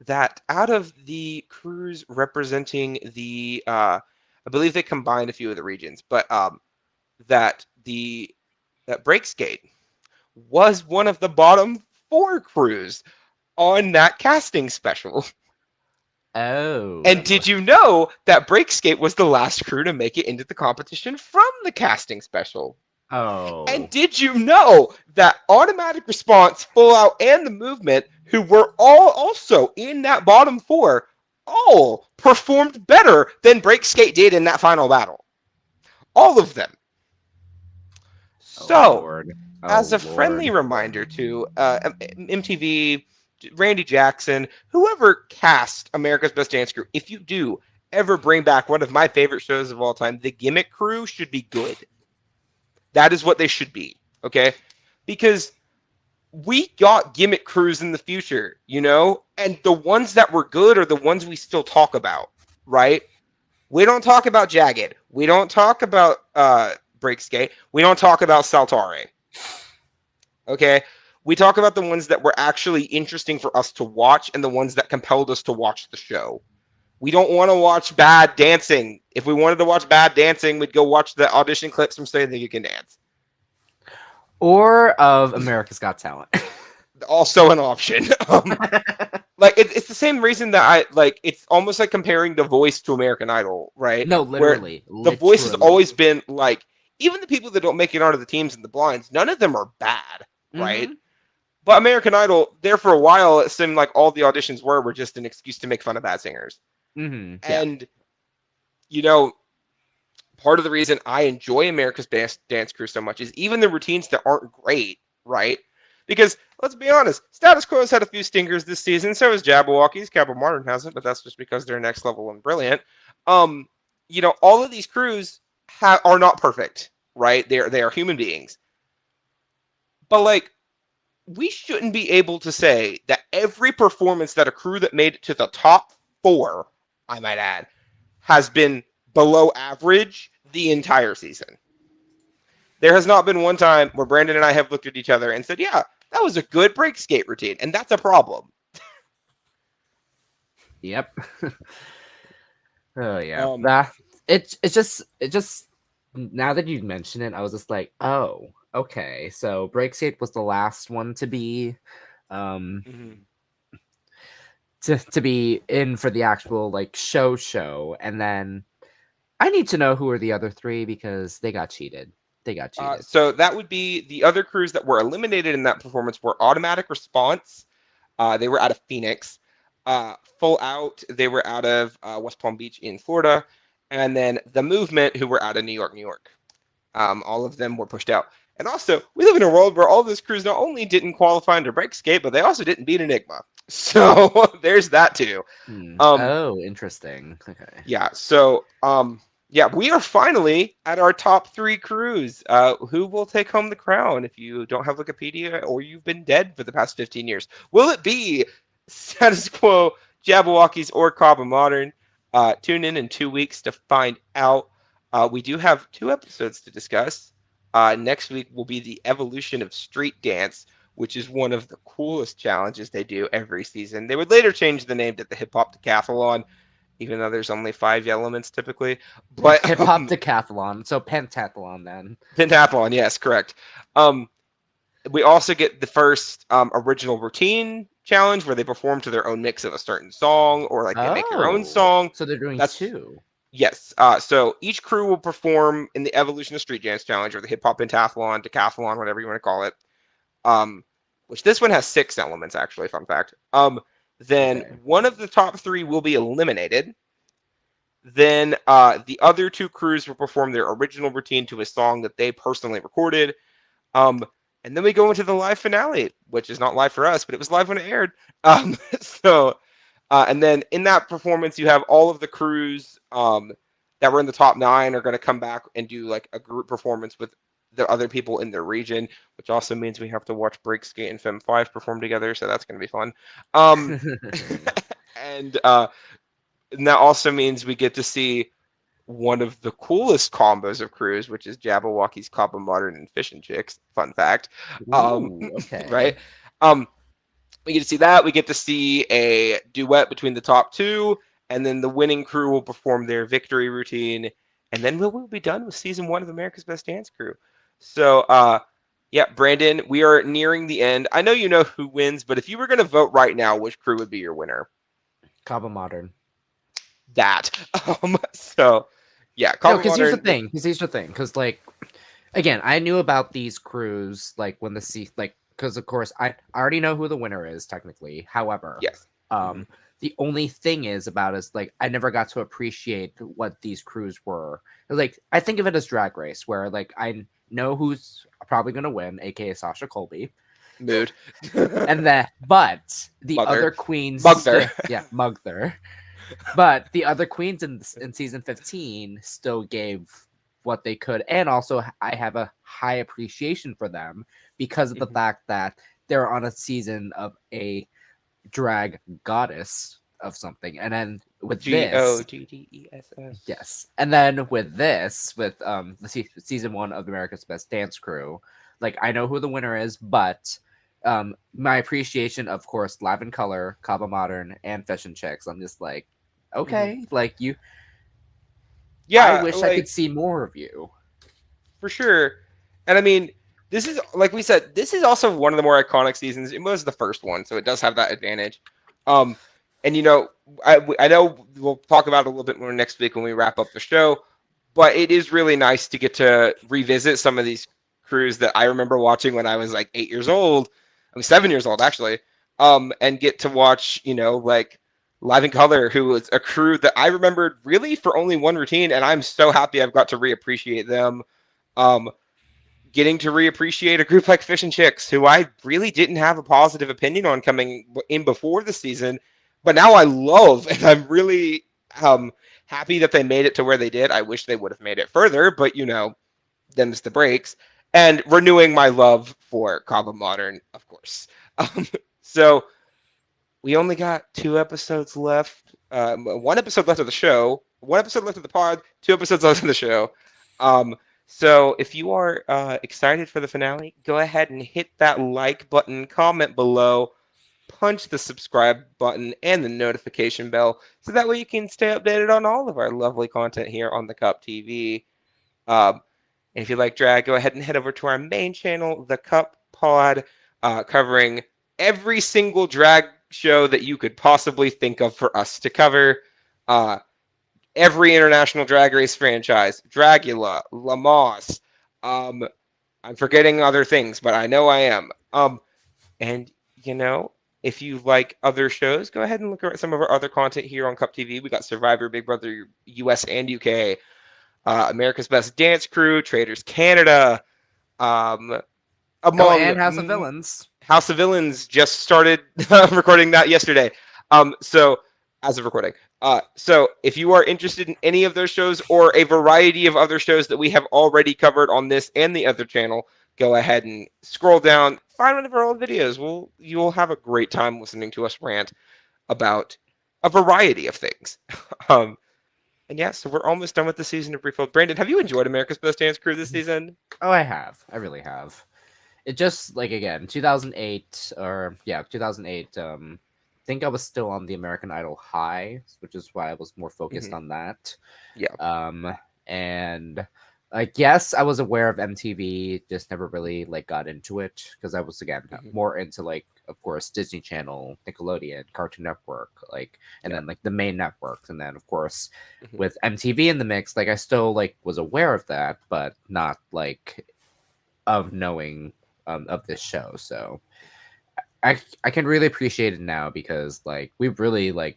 that out of the crews representing the, I believe they combined a few of the regions, but that Breakskate was one of the bottom 4 crews on that casting special. Oh. And did you know that Breakskate was the last crew to make it into the competition from the casting special? Oh. And did you know that Automatic Response, Full Out, and The Movement, who were all also in that bottom 4, all performed better than Breakskate did in that final battle? All of them. As a friendly reminder to MTV, Randy Jackson, whoever cast America's Best Dance Crew, if you do ever bring back one of my favorite shows of all time, the Gimmick Crew should be good. That is what they should be, okay? Because we got gimmick crews in the future, you know? And the ones that were good are the ones we still talk about, right? We don't talk about Jagged. We don't talk about Breakskate. We don't talk about Saltare. Okay? We talk about the ones that were actually interesting for us to watch and the ones that compelled us to watch the show. We don't want to watch bad dancing. If we wanted to watch bad dancing, we'd go watch the audition clips from So That You Can Dance. Or of America's Got Talent. Also an option. Like it's the same reason that I like. It's almost like comparing The Voice to American Idol, right? No, literally. Where The Voice has always been like, even the people that don't make it onto the teams and the blinds, none of them are bad, right? Mm-hmm. But American Idol, there for a while, it seemed like all the auditions were just an excuse to make fun of bad singers. Mm-hmm. And you know, part of the reason I enjoy America's Dance Crew so much is even the routines that aren't great, right? Because let's be honest, Status Quo has had a few stinkers this season. So has Jabberwockies. Capital Modern hasn't, but that's just because they're next level and brilliant. All of these crews are not perfect, right? They are human beings. But like, we shouldn't be able to say that every performance that a crew that made it to the top 4, I might add, has been below average the entire season. There has not been one time where Brandon and I have looked at each other and said, yeah, that was a good break skate routine, and that's a problem. Yep. Oh yeah. It's just now that you mention it, I was just like, oh, okay. So break skate was the last one to be to be in for the actual like show, and then I need to know who are the other 3 because they got cheated. So that would be the other crews that were eliminated in that performance were Automatic Response. They were out of Phoenix. Full Out, they were out of West Palm Beach in Florida. And then The Movement, who were out of New York, New York. All of them were pushed out. And also, we live in a world where all those crews not only didn't qualify under break skate, but they also didn't beat Enigma. So there's that too. Interesting. Okay. Yeah. So we are finally at our top 3 crews. Who will take home the crown if you don't have Wikipedia or you've been dead for the past 15 years? Will it be Status Quo, Jabberwockies, or Cobham Modern? Tune in 2 weeks to find out. We do have 2 episodes to discuss. Next week will be the evolution of street dance, which is one of the coolest challenges they do every season. They would later change the name to the Hip Hop Decathlon, even though there's only 5 elements typically. But Hip Hop Decathlon, so pentathlon then. Pentathlon, yes, correct. We also get the first original routine challenge where they perform to their own mix of a certain song, or like they make their own song. So they're doing 2. Yes. So each crew will perform in the Evolution of Street Dance Challenge, or the Hip Hop Pentathlon, Decathlon, whatever you want to call it. Which this one has 6 elements, actually, fun fact. Then one of the top 3 will be eliminated. Then the other 2 crews will perform their original routine to a song that they personally recorded. And then we go into the live finale, which is not live for us, but it was live when it aired. And then in that performance, you have all of the crews that were in the top 9 are going to come back and do like a group performance with the other people in their region, which also means we have to watch Break Skate and Fem 5 perform together, so that's going to be fun. And that also means we get to see one of the coolest combos of crews, which is Jabberwockies, Cobham Modern, and Fish and Chicks. Fun fact. Okay. Right? We get to see that. We get to see a duet between the top 2, and then the winning crew will perform their victory routine, and then we'll be done with season 1 of America's Best Dance Crew. So, Brandon, we are nearing the end. I know you know who wins, but if you were going to vote right now, which crew would be your winner? Cobham Modern. That. So, yeah. No, because here's the thing. Because, like, again, I knew about these crews, like, when because, of course, I already know who the winner is, technically. However, yes. The only thing is like, I never got to appreciate what these crews were. Like, I think of it as Drag Race, where, like, I know who's probably going to win, aka Sasha Colby. Mood. And then, but the Mugther. other queens... Mugther. Mugther. But the other queens in season 15 still gave what they could, and also I have a high appreciation for them because of the fact that they're on a season of a drag goddess of something, and then with Goddess. Yes, and then with the season 1 of America's Best Dance Crew, like, I know who the winner is, but my appreciation, of course, Live in Color, Kaba Modern, and Fashion Checks. I'm just like, okay, like you. I Yeah, wish I could see more of you. For sure. And I mean, this is, like we said, this is also one of the more iconic seasons. It was the first one, so it does have that advantage. And I know we'll talk about it a little bit more next week when we wrap up the show, but it is really nice to get to revisit some of these crews that I remember watching when I was like 8 years old. I was 7 years old actually. And get to watch, like Live in Color, who was a crew that I remembered really for only one routine, and I'm so happy I've got to reappreciate them. Um, Getting to reappreciate a group like Fish and Chicks, who I really didn't have a positive opinion on coming in before the season, but now I love, and I'm really happy that they made it to where they did. I wish they would have made it further, but them's the breaks. And renewing my love for Kaba Modern, of course. So we only got 2 episodes left. 1 episode left of the show. 1 episode left of the pod. 2 episodes left of the show. So if you are excited for the finale, go ahead and hit that like button, comment below, punch the subscribe button and the notification bell, so that way you can stay updated on all of our lovely content here on the Cup TV. And if you like drag, go ahead and head over to our main channel, the Cup Pod, covering every single drag show that you could possibly think of for us to cover. Every international drag race franchise, Dragula, Lamos. I'm forgetting other things, but I know I am. And if you like other shows, go ahead and look at some of our other content here on Cup TV. We got Survivor, Big Brother US and UK, America's Best Dance Crew, Traders Canada, and House of Villains. House of Villains just started recording that yesterday. So as of recording. So if you are interested in any of those shows or a variety of other shows that we have already covered on this and the other channel, go ahead and scroll down, find one of our old videos. You'll have a great time listening to us rant about a variety of things. And yeah, so we're almost done with the season of Refill. Brandon, have you enjoyed America's Best Dance Crew this season? Oh, I have. I really have. It just, like, again, 2008, I think I was still on the American Idol high, which is why I was more focused on that. Yeah. And I guess I was aware of MTV, just never really got into it because I was again more into of course Disney Channel, Nickelodeon, Cartoon Network, and then the main networks, and then of course with MTV in the mix, I still was aware of that, but not of knowing of this show. So I can really appreciate it now because we really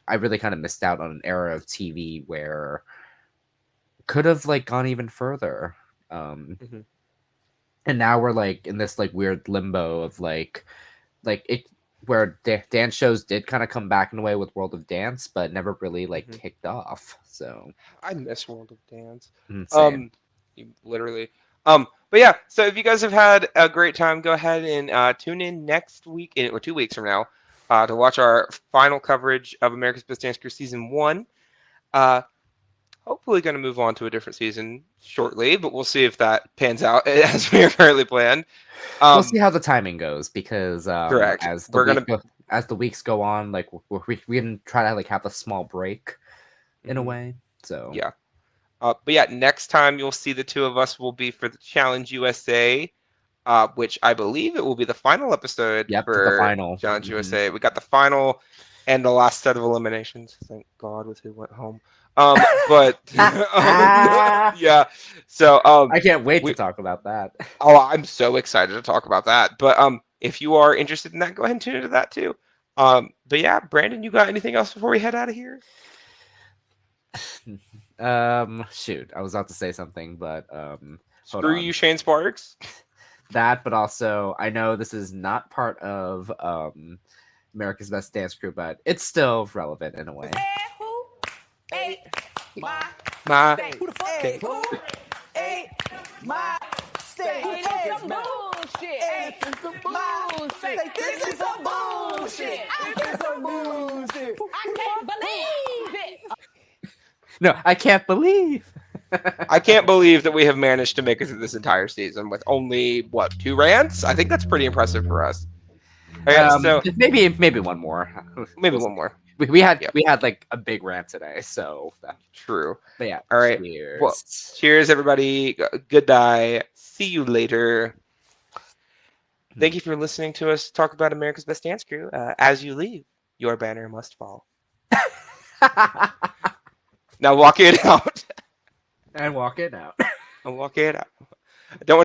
I really kind of missed out on an era of TV where could have gone even further. And now we're in this weird limbo of it where dance shows did kind of come back in a way with World of Dance, but never really kicked off. So I miss World of Dance. Same. Literally. But yeah, so if you guys have had a great time, go ahead and tune in next week, or 2 weeks from now, to watch our final coverage of America's Best Dance Crew Season 1. Hopefully going to move on to a different season shortly, but we'll see if that pans out as we are currently planned. We'll see how the timing goes because correct. As the weeks go on, we can try to have a small break in a way. So yeah. But yeah, next time you'll see the two of us will be for the Challenge USA, which I believe it will be the final episode for the final Challenge USA. We got the final and the last set of eliminations. Thank God, with who went home. But yeah, so I can't wait to talk about that. Oh, I'm so excited to talk about that. But if you are interested in that, go ahead and tune into that too. But yeah, Brandon, you got anything else before we head out of here? Shoot, I was about to say something, but screw you, Shane Sparks. That, but also I know this is not part of America's Best Dance Crew, but it's still relevant in a way. My who the fuck ain't my state? This is some bullshit. This is some bullshit. This is some bullshit. This is some bullshit. I can't believe it. No, I can't believe. I can't believe that we have managed to make it through this entire season with only 2 rants. I think that's pretty impressive for us. So maybe one more. Maybe one more. We had like a big rant today, so true. But yeah. All right. Cheers. Well, cheers, everybody. Goodbye. See you later. Thank you for listening to us talk about America's Best Dance Crew. As you leave, your banner must fall. Now walk it out. And walk it out. And walk it out. Don't